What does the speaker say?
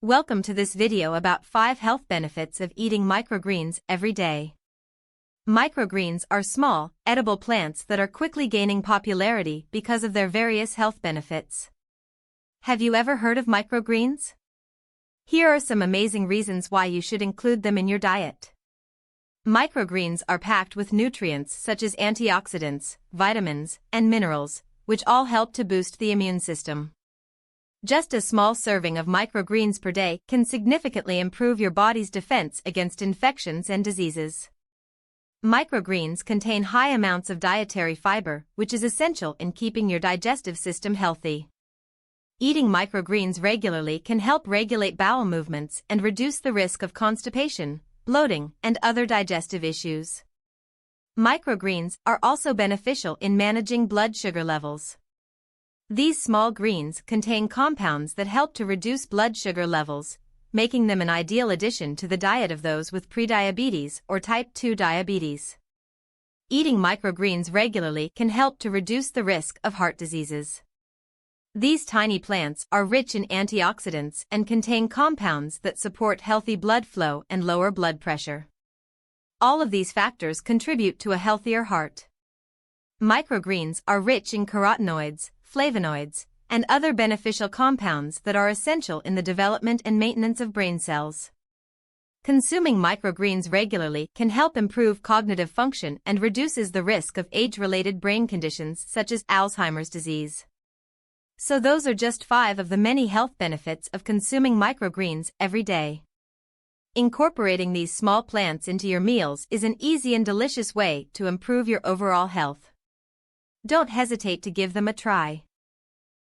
Welcome to this video about 5 health benefits of eating microgreens every day. Microgreens are small, edible plants that are quickly gaining popularity because of their various health benefits. Have you ever heard of microgreens? Here are some amazing reasons why you should include them in your diet. Microgreens are packed with nutrients such as antioxidants, vitamins, and minerals, which all help to boost the immune system. Just a small serving of microgreens per day can significantly improve your body's defense against infections and diseases. Microgreens contain high amounts of dietary fiber, which is essential in keeping your digestive system healthy. Eating microgreens regularly can help regulate bowel movements and reduce the risk of constipation, bloating, and other digestive issues. Microgreens are also beneficial in managing blood sugar levels. These small greens contain compounds that help to reduce blood sugar levels, making them an ideal addition to the diet of those with prediabetes or type 2 diabetes. Eating microgreens regularly can help to reduce the risk of heart diseases. These tiny plants are rich in antioxidants and contain compounds that support healthy blood flow and lower blood pressure. All of these factors contribute to a healthier heart. Microgreens are rich in carotenoids, flavonoids, and other beneficial compounds that are essential in the development and maintenance of brain cells. Consuming microgreens regularly can help improve cognitive function and reduces the risk of age-related brain conditions such as Alzheimer's disease. So those are just 5 of the many health benefits of consuming microgreens every day. Incorporating these small plants into your meals is an easy and delicious way to improve your overall health. Don't hesitate to give them a try.